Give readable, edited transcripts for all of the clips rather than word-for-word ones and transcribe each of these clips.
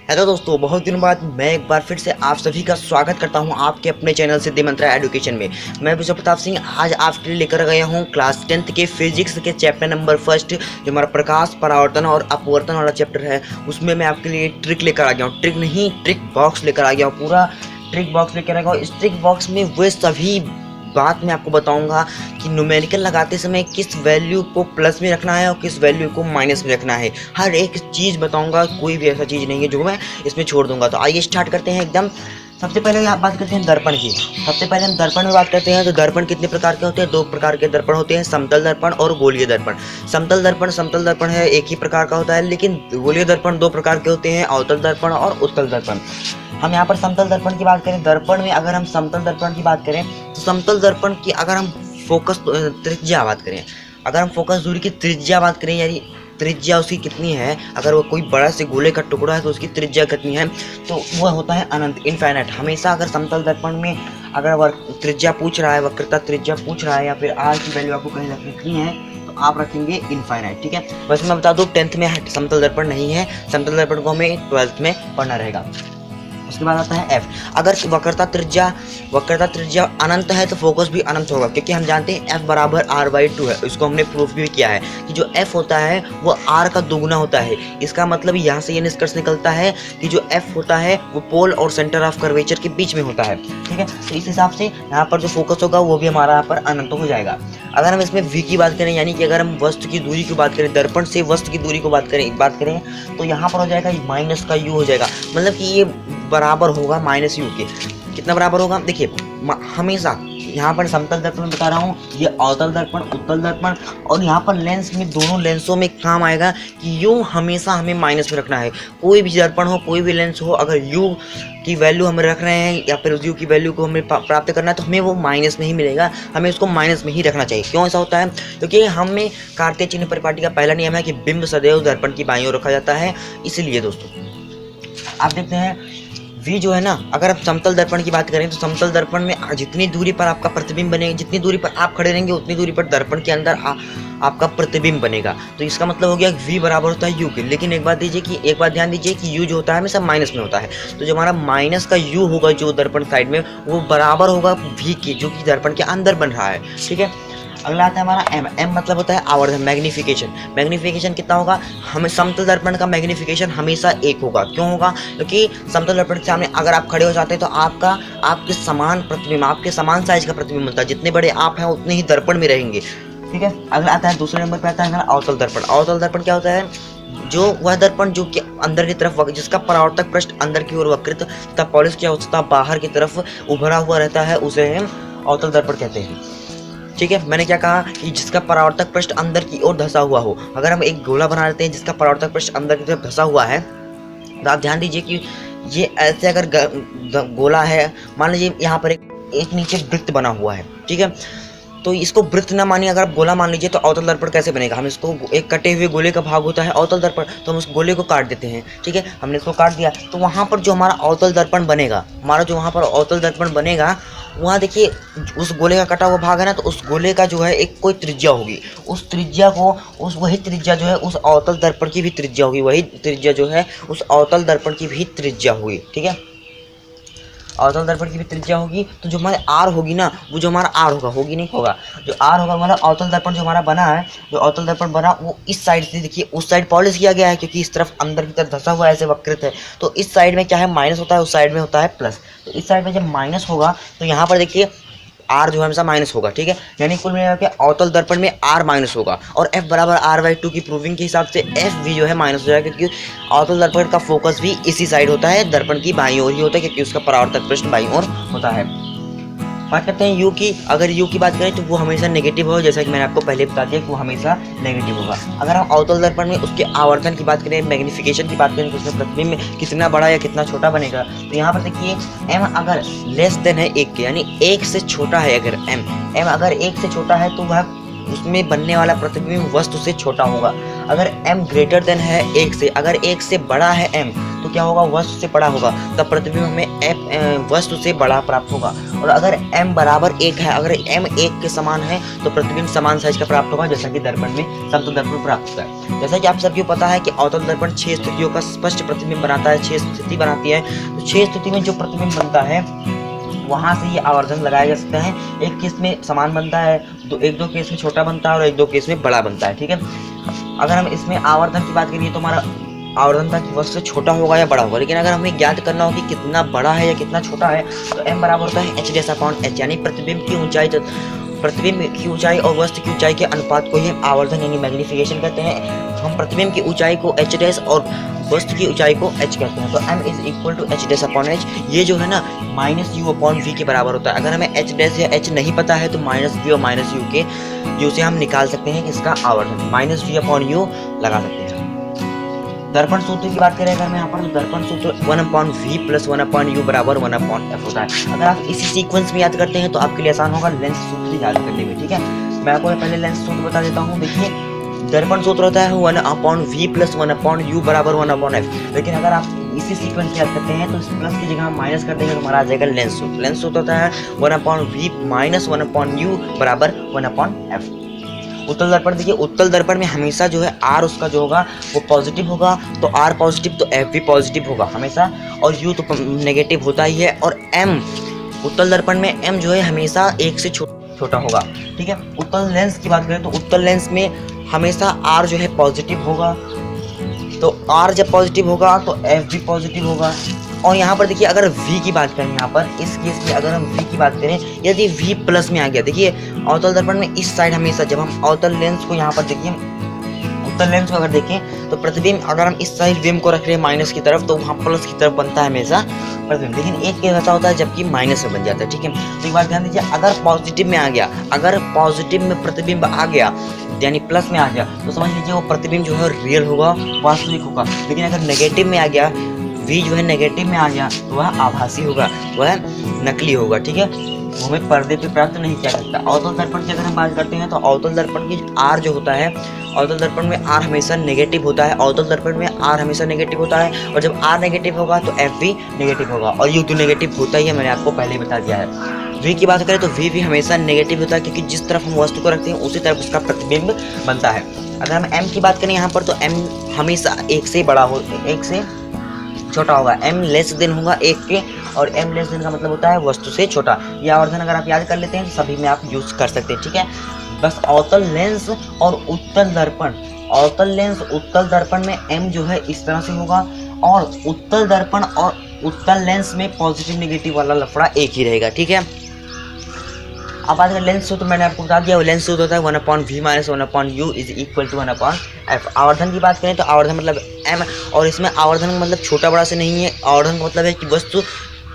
Hello दोस्तों, बहुत दिनों बाद मैं एक बार फिर से आप सभी का स्वागत करता हूं आपके अपने चैनल सिद्धि मंत्रा एजुकेशन में। मैं विजय प्रताप सिंह आज आपके लिए लेकर गया हूं क्लास 10th के फिजिक्स के चैप्टर नंबर फर्स्ट, जो हमारा प्रकाश परावर्तन और अपवर्तन वाला चैप्टर है। उसमें मैं आपके लिए ट्रिक लेकर आ गया हूँ, ट्रिक नहीं ट्रिक बॉक्स लेकर आ गया हूँ, पूरा ट्रिक बॉक्स लेकर आ गया हूँ। इस ट्रिक बॉक्स में वे सभी बात मैं आपको बताऊंगा कि न्यूमेरिकल लगाते समय किस वैल्यू को प्लस में रखना है और किस वैल्यू को माइनस में रखना है। हर एक चीज़ बताऊंगा, कोई भी ऐसा चीज़ नहीं है जो मैं इसमें छोड़ दूंगा। तो आइए स्टार्ट करते हैं एकदम। सबसे पहले आप बात करते हैं दर्पण की। सबसे पहले हम दर्पण में बात करते हैं तो दर्पण कितने प्रकार के होते हैं? दो प्रकार के दर्पण होते हैं, समतल दर्पण और गोलीय दर्पण। समतल दर्पण है एक ही प्रकार का होता है, लेकिन गोलीय दर्पण दो प्रकार के होते हैं, अवतल दर्पण और उत्तल दर्पण। हम यहाँ पर समतल दर्पण की बात करें, दर्पण में अगर हम समतल दर्पण की बात करें तो समतल दर्पण की अगर हम फोकस त्रिज्या बात करें, अगर हम फोकस दूरी की त्रिज्या बात करें, यानी त्रिज्या उसकी कितनी है, अगर वो कोई बड़ा से गोले का टुकड़ा है तो उसकी त्रिज्या कितनी है, तो वह होता है अनंत, इनफाइनाइट। हमेशा अगर समतल दर्पण में अगर त्रिज्या पूछ रहा है, वक्रता त्रिज्या पूछ रहा है, या फिर आर की वैल्यू आपको कहीं रखनी है तो आप रखेंगे इनफाइनाइट। ठीक है, वैसे मैं बता दूं 10th में समतल दर्पण नहीं है, समतल दर्पण को हमें 12th में पढ़ना रहेगा। उसके बाद आता है एफ। अगर वक्रता त्रिज्या अनंत है तो फोकस भी अनंत होगा, क्योंकि हम जानते हैं एफ बराबर r/2 है। इसको हमने प्रूफ भी किया है कि जो एफ होता है वो r का दोगुना होता है। इसका मतलब यहाँ से ये निष्कर्ष निकलता है कि जो एफ होता है वो पोल और सेंटर ऑफ कर्वेचर के बीच में होता है। ठीक है, तो इस हिसाब से यहाँ पर जो फोकस होगा वो भी हमारा यहाँ पर अनंत हो जाएगा। अगर हम इसमें v की बात करें, यानी कि अगर हम वस्तु की दूरी की बात करें, दर्पण से वस्तु की दूरी को बात करें तो यहाँ पर हो जाएगा माइनस का u हो जाएगा, मतलब कि ये बराबर होगा माइनस यू के। कितना बराबर होगा? देखिए, हमेशा यहाँ पर समतल दर्पण में बता रहा हूँ, ये अवतल दर्पण, उत्तल दर्पण, और यहाँ पर लेंस में दोनों लेंसों में काम आएगा कि यू हमेशा हमें माइनस में रखना है। कोई भी दर्पण हो, कोई भी लेंस हो, अगर यू की वैल्यू हम रख रहे हैं या फिर यू की वैल्यू को हमें प्राप्त करना है तो हमें वो माइनस में ही मिलेगा, हमें उसको माइनस में ही रखना चाहिए। क्यों ऐसा होता है? क्योंकि हमें कार्तीय चिन्ह परिपाटी का पहला नियम है कि बिंब सदैव दर्पण की बाईं ओर रखा जाता है। इसलिए दोस्तों आप देखते हैं v जो है ना, अगर आप समतल दर्पण की बात करें तो समतल दर्पण में जितनी दूरी पर आपका प्रतिबिंब बनेगा, जितनी दूरी पर आप खड़े रहेंगे उतनी दूरी पर दर्पण के अंदर आपका प्रतिबिंब बनेगा। तो इसका मतलब हो गया v बराबर होता है u के। लेकिन एक बात ध्यान दीजिए कि u जो होता है हमेशा माइनस में होता है, तो जो हमारा माइनस का u होगा जो दर्पण साइड में, वो बराबर होगा v के, जो कि दर्पण के अंदर बन रहा है। ठीक है, अगला आता है हमारा m मतलब होता है आवर्धन, मैग्निफिकेशन कितना होगा? हमें समतल दर्पण का मैग्निफिकेशन हमेशा 1 होगा। क्यों होगा? क्योंकि समतल दर्पण के सामने अगर आप खड़े हो जाते हैं तो आपके समान प्रतिबिंब, आपके समान साइज का प्रतिबिंब मिलता है। जितने बड़े आप हैं उतने ही दर्पण में रहेंगे। ठीक है, अगला आता है दूसरे नंबर पर आता है हमारा अवतल दर्पण। अवतल दर्पण क्या होता है? जो वह दर्पण जो कि अंदर की तरफ, जिसका परावर्तक पृष्ठ अंदर की ओर वक्रित तथा पॉलिश की अवस्था बाहर की तरफ उभरा हुआ रहता है, उसे हम अवतल दर्पण कहते हैं। ठीक है, मैंने क्या कहा कि जिसका परावर्तक पृष्ठ अंदर की ओर धंसा हुआ हो। अगर हम एक गोला बना लेते हैं जिसका परावर्तक पृष्ठ अंदर की तरफ धंसा हुआ है, तो आप ध्यान दीजिए कि ये ऐसे अगर गोला है, मान लीजिए यहाँ पर एक नीचे वृत्त बना हुआ है। ठीक है, तो इसको वृत्त ना मानिए, अगर आप गोला मान लीजिए तो अवतल दर्पण कैसे बनेगा? हम इसको एक कटे हुए गोले का भाग होता है अवतल दर्पण, तो हम उस गोले को काट देते हैं। ठीक है, हमने इसको काट दिया तो वहाँ पर जो हमारा अवतल दर्पण बनेगा, वहाँ देखिए उस गोले का कटा हुआ भाग है ना, तो उस गोले का जो है एक कोई त्रिज्या होगी, वही त्रिज्या जो है उस अवतल दर्पण की भी त्रिज्या होगी, वही त्रिज्या जो है उस अवतल दर्पण की भी त्रिज्या होगी। ठीक है, अवतल दर्पण की भी त्रिज्या होगी, तो जो हमारे आर होगी ना, वो जो हमारा आर होगा, होगी नहीं होगा, जो आर होगा मतलब अवतल दर्पण जो हमारा बना है, जो अवतल दर्पण बना वो इस साइड से, देखिए उस साइड पॉलिश किया गया है क्योंकि इस तरफ अंदर की तरफ धंसा हुआ ऐसे वक्रित है, तो इस साइड में क्या है माइनस होता है, उस साइड में होता है प्लस। तो इस साइड में जब माइनस होगा तो यहाँ पर देखिए आर जो है हमेशा माइनस होगा। ठीक है, यानी कुल मिलाकर के अवतल दर्पण में आर माइनस होगा, और एफ बराबर r/2 की प्रूविंग के हिसाब से एफ भी जो है माइनस हो जाएगा, क्योंकि अवतल दर्पण का फोकस भी इसी साइड होता है, दर्पण की बाईं ओर ही होता है, क्योंकि उसका परावर्तक पृष्ठ बाईं ओर होता है। बात करते हैं यू की। अगर यू की बात करें तो वो हमेशा नेगेटिव होगा, जैसा कि मैंने आपको पहले बता दिया कि वो हमेशा नेगेटिव होगा। अगर हम अवतल दर्पण में उसके आवर्धन की बात करें, मैग्निफिकेशन की बात करें, तो उसमें प्रतिबिंब कितना बड़ा या कितना छोटा बनेगा, तो यहाँ पर देखिए m अगर लेस देन है 1 के, यानी 1 से छोटा है, अगर m अगर 1 से छोटा है तो वह उसमें बनने वाला प्रतिबिंब वस्तु से छोटा होगा। अगर m ग्रेटर देन है 1 से, अगर 1 से बड़ा है m तो क्या होगा, वस्तु से बड़ा होगा, तब प्रतिबिंब हमें वस्तु से बड़ा प्राप्त होगा। और अगर m बराबर 1 है, अगर m 1 के समान है तो प्रतिबिंब समान साइज का प्राप्त होगा, जैसा कि दर्पण में समतल दर्पण प्राप्त होता है। जैसा कि आप सबको पता है कि अवतल दर्पण 6 स्थितियों का स्पष्ट प्रतिबिंब बनाता है, 6 स्थिति बनाती है। तो 6 स्थिति में जो प्रतिबिंब बनता है वहां से ये आवर्धन लगाए जा सकते हैं। एक केस में समान बनता है, एक दो केस में छोटा बनता है और एक दो केस में बड़ा बनता है, ठीक है। अगर हम इसमें आवर्धन की बात करिए तो हमारा आवर्धन था कि वस्तु से छोटा होगा या बड़ा होगा, लेकिन अगर हमें ज्ञात करना हो कि कितना बड़ा है या कितना छोटा है तो m बराबर होता है h'/h, यानी प्रतिबिंब की ऊंचाई और वस्तु की ऊंचाई के अनुपात को ही हम आवर्धन यानी मैग्निफिकेशन कहते हैं। हम प्रतिबिंब की ऊंचाई को h' और वस्तु की ऊंचाई को h कहते हैं। तो m = h'/h, ये जो है ना -u/v के बराबर होता है। अगर हमें h' या h नहीं पता है तो -v और -u के u से हम निकाल सकते हैं इसका आवर्धन, -v/u लगा सकते हैं। दर्पण सूत्र की बात करें अगर मैं यहाँ पर, तो दर्पण सूत्र 1/v + 1/u = 1/f होता है। अगर आप इसी सीक्वेंस में याद करते हैं तो आपके लिए आसान होगा लेंस सूत्र याद करने में, ठीक है। मैं आपको पहले लेंस सूत्र बता देता हूँ। देखिए, दर्पण सूत्र होता है 1/v + 1/u = 1/f, लेकिन अगर आप इसी सीक्वेंस में याद करते हैं तो इस प्लस की जगह हम माइनस कर देंगे तो हमारा आ जाएगा लेंस सूत्र। लेंस सूत्र होता है 1/v - 1/u = 1/f। उत्तल दर्पण, देखिए उत्तल दर्पण में हमेशा जो है R उसका जो होगा वो पॉजिटिव होगा, तो R पॉजिटिव तो F भी पॉजिटिव होगा हमेशा, और U तो नेगेटिव होता ही है। और M, उत्तल दर्पण में M जो है हमेशा 1 से छोटा होगा, ठीक है। उत्तल लेंस की बात करें तो उत्तल लेंस में हमेशा R जो है पॉजिटिव होगा, तो R जब पॉजिटिव होगा तो F भी पॉजिटिव होगा। और यहाँ पर देखिए अगर V की बात करें, यहाँ पर इस केस में अगर हम V की बात करें, यदि V प्लस में आ गया, देखिए अवतल दर्पण में इस साइड हमेशा जब हम अवतल लेंस को यहाँ पर देखिए, उत्तल लेंस को अगर देखें तो प्रतिबिंब अगर हम इस साइड बिंब को रख रहे हैं माइनस की तरफ तो वहाँ प्लस की तरफ बनता है हमेशा प्रतिबिंब, लेकिन एक केस ऐसा होता है जबकि माइनस में बन जाता है, ठीक है। तो एक बात ध्यान दीजिए, अगर पॉजिटिव में आ गया, अगर पॉजिटिव में प्रतिबिंब आ गया यानी प्लस में आ गया तो समझ लीजिए वो प्रतिबिंब जो है रियल होगा, वास्तविक होगा। लेकिन अगर नेगेटिव में आ गया, V जो है नेगेटिव में आ गया तो वह आभासी होगा, वह नकली होगा, ठीक है। वो हमें पर्दे पे प्राप्त नहीं किया सकता। अवतल दर्पण की अगर हम बात करते हैं तो अवतल दर्पण की R जो होता है, अवतल दर्पण में R हमेशा नेगेटिव होता है, अवतल दर्पण में R हमेशा नेगेटिव होता है, और जब R नेगेटिव होगा तो F भी नेगेटिव होगा, और U तो नेगेटिव होता ही है, मैंने आपको पहले ही बता दिया है। V की बात करें तो V भी हमेशा नेगेटिव होता है, क्योंकि जिस तरफ हम वस्तु को रखते हैं उसी तरफ उसका प्रतिबिंब बनता है। अगर हम M की बात करें यहाँ पर तो M हमेशा 1 से बड़ा हो, 1 से छोटा होगा, m लेस देन होगा 1 के, और m लेस देन का मतलब होता है वस्तु से छोटा। यह आवर्धन अगर आप याद कर लेते हैं तो सभी में आप यूज कर सकते हैं, ठीक है। बस अवतल लेंस और उत्तल दर्पण, अवतल लेंस उत्तल दर्पण में m जो है इस तरह से होगा, और उत्तल दर्पण और उत्तल लेंस में पॉजिटिव नेगेटिव वाला लफड़ा एक ही रहेगा, ठीक है। अब बात करें लेंस सूत्र, मैंने आपको बता दिया लेंस सूत्र होता है 1/v - 1/u = 1/f। आवर्धन की बात करें तो आवर्धन मतलब m, और इसमें आवर्धन का मतलब छोटा बड़ा से नहीं है, आवर्धन का मतलब है कि वस्तु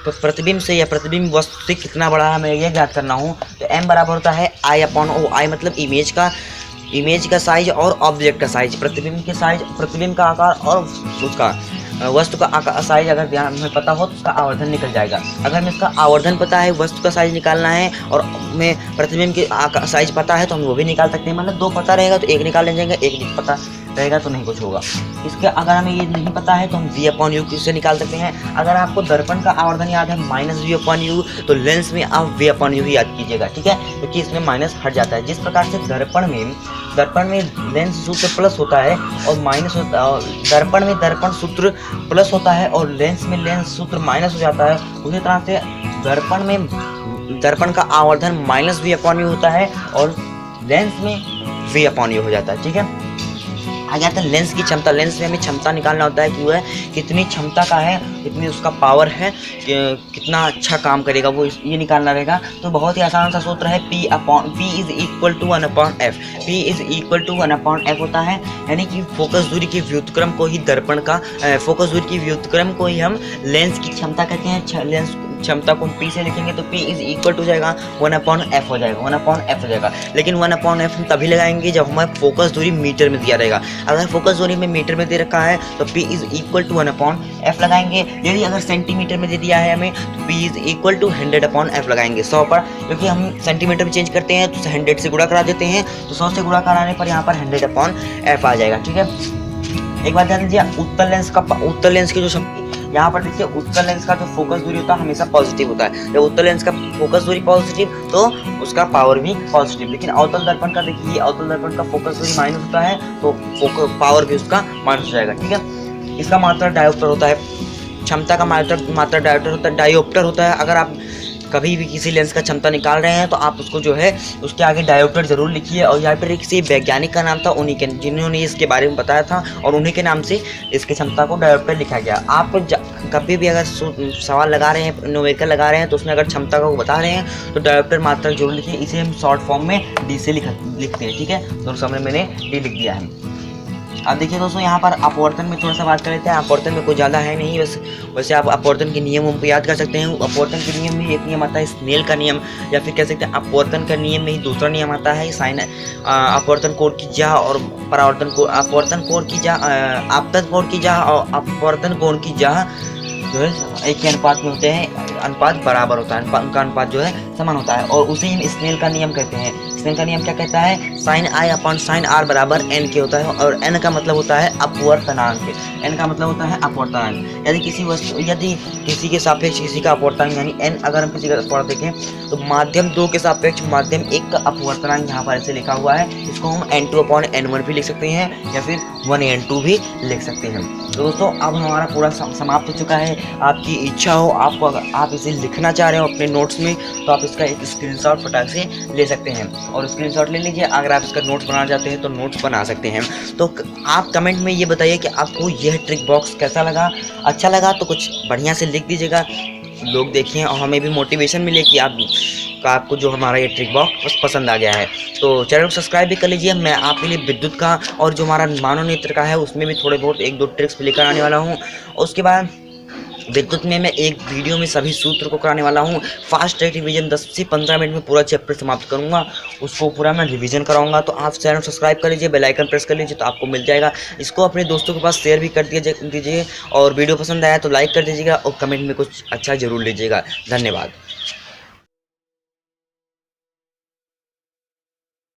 प्रतिबिंब से या प्रतिबिंब वस्तु से कितना बड़ा है हमें यह ज्ञात करना हो तो m बराबर होता है I/O। I मतलब इमेज का साइज और ऑब्जेक्ट का साइज, प्रतिबिंब के साइज, प्रतिबिंब का आकार और उसका वस्तु का साइज अगर ध्यान में पता हो तो उसका आवर्धन निकल जाएगा। अगर हमें इसका आवर्धन पता है, वस्तु का साइज निकालना है और हमें प्रतिबिंब के साइज पता है तो हम वो भी निकाल सकते हैं। मतलब 2 पता रहेगा तो 1 निकाल ले जाएंगे, 1 नहीं पता रहेगा तो नहीं कुछ होगा। इसके अगर हमें ये नहीं पता है तो हम V/U से निकाल सकते हैं। अगर आपको दर्पण का आवर्धन याद है -V/U, तो लेंस में आप V/U ही याद कीजिएगा, ठीक है, क्योंकि इसमें माइनस हट जाता है। जिस प्रकार से दर्पण में लेंस सूत्र प्लस होता है और माइनस होता है, दर्पण में दर्पण सूत्र प्लस होता है और लेंस में लेंस सूत्र माइनस हो जाता है, उसी तरह से दर्पण में दर्पण का आवर्धन -V/U होता है और लेंस में V/U हो जाता है, ठीक है। आ जाता है लेंस की क्षमता। लेंस में हमें क्षमता निकालना होता है कि वह कितनी क्षमता का है, कितनी उसका पावर है, कितना अच्छा काम करेगा, वो ये निकालना रहेगा। तो बहुत ही आसान सा सूत्र है P = 1/f। P = 1/f होता है, यानी कि फोकस दूरी के व्युत्क्रम को ही दर्पण का फोकस दूरी की व्युत्क्रम को ही हम लेंस की क्षमता कहते हैं। लेंस क्षमता को हम P से लिखेंगे तो P इज इक्वल टू जाएगा 1/f हो जाएगा, 1/f हो जाएगा। लेकिन 1/f हम तभी लगाएंगे जब हमें फोकस दूरी मीटर में दिया रहेगा। अगर फोकस दूरी में मीटर में दे रखा है तो P is equal to 1/f लगाएंगे। यदि अगर सेंटीमीटर में दे दिया है हमें तो P is equal to 100/f लगाएंगे 100 पर, क्योंकि हम सेंटीमीटर में चेंज करते हैं तो 100 से गुणा करा देते हैं, तो 100 से गुणा कराने पर यहाँ पर 100/f आ जाएगा। ठीक है, एक बात ध्यान दीजिए, उत्तल लेंस की जो यहाँ पर देखिए उत्तल लेंस का जो फोकस दूरी होता है हमेशा पॉजिटिव होता है। जब उत्तल लेंस का फोकस दूरी पॉजिटिव तो उसका पावर भी पॉजिटिव। लेकिन अवतल दर्पण का देखिए, अवतल दर्पण का फोकस दूरी माइनस होता है तो पावर भी उसका माइनस हो जाएगा। ठीक है, इसका मात्रा डायोप्टर होता है, क्षमता का मात्रा डायोप्टर होता है। अगर आप कभी भी किसी लेंस का क्षमता निकाल रहे हैं तो आप उसको जो है उसके आगे डायोप्टर जरूर लिखिए। और यहाँ पर किसी वैज्ञानिक का नाम था, उन्हीं के जिन्होंने इसके बारे में बताया था और उन्हीं के नाम से इसकी क्षमता को डायोप्टर लिखा गया। आप कभी भी अगर सवाल लगा रहे हैं, न्यूमेरिकल लगा रहे हैं तो उसमें अगर क्षमता को बता रहे हैं तो डायोप्टर मात्रा जरूर लिखिए। इसे हम शॉर्ट फॉर्म में डी से लिखते हैं। ठीक है, तो सामने मैंने डी लिख दिया है। अब देखिए दोस्तों, यहाँ पर अपवर्तन में थोड़ा सा बात कर लेते हैं। अपवर्तन में कोई ज़्यादा है नहीं, वैसे आप अपवर्तन के नियम हमको याद कर सकते हैं। अपवर्तन के नियम में एक नियम आता है स्नेल का नियम, या फिर कह सकते हैं अपवर्तन का नियम में ही दूसरा नियम आता है साइन अपवर्तन कोण की जा और परावर्तन कोण, अपवर्तन कोण की जा, आपतन कोण की जा और अपवर्तन कोण की जा जो है एक ही अनुपात में होते हैं, अनुपात बराबर होता है, उनका अनुपात जो है समान होता है, और उसे हम स्नेल का नियम कहते हैं। स्नेल का नियम क्या कहता है, sine i upon sine r बराबर एन के होता है, और एन का मतलब होता है अपवर्तनांक, एन का मतलब होता है अपवर्तनांक। यदि किसी के सापेक्ष किसी का अपवर्तनांक यानी एन, अगर हम किसी का अपवर्तनांक देखें तो माध्यम 2 के सापेक्ष माध्यम 1 का अपवर्तनांक यहाँ पर ऐसे लिखा हुआ है। इसको हम n2/n1 भी लिख सकते हैं या फिर 1n2 भी लिख सकते हैं। तो दोस्तों अब हमारा पूरा समाप्त हो चुका है। आपकी इच्छा हो, आपको अगर आप इसे लिखना चाह रहे हो अपने नोट्स में तो आप इसका एक स्क्रीनशॉट फटाक से ले सकते हैं, और स्क्रीनशॉट ले लीजिए। अगर आप इसका नोट्स बनाना चाहते हैं तो नोट्स बना सकते हैं। तो आप कमेंट में ये बताइए कि आपको यह ट्रिक बॉक्स कैसा लगा। अच्छा लगा तो कुछ बढ़िया से लिख दीजिएगा, लोग देखें और हमें भी मोटिवेशन मिले कि आपको जो हमारा ये ट्रिक बॉक्स पसंद आ गया है। तो चैनल को सब्सक्राइब भी कर लीजिए। मैं आपके लिए विद्युत का और जो हमारा मानव नेत्र का है उसमें भी थोड़े बहुत 1-2 ट्रिक्स लेकर आने वाला हूँ। उसके बाद विद्युत में मैं एक वीडियो में सभी सूत्र को कराने वाला हूँ। फास्ट ट्रैक रिवीजन 10 से 15 मिनट में पूरा चैप्टर समाप्त करूँगा, उसको पूरा मैं रिवीजन कराऊंगा। तो आप चैनल सब्सक्राइब कर लीजिए, बेल आइकन प्रेस कर लीजिए तो आपको मिल जाएगा। इसको अपने दोस्तों के पास शेयर भी कर दीजिए, और वीडियो पसंद आया तो लाइक कर दीजिएगा और कमेंट में कुछ अच्छा जरूर लीजिएगा। धन्यवाद।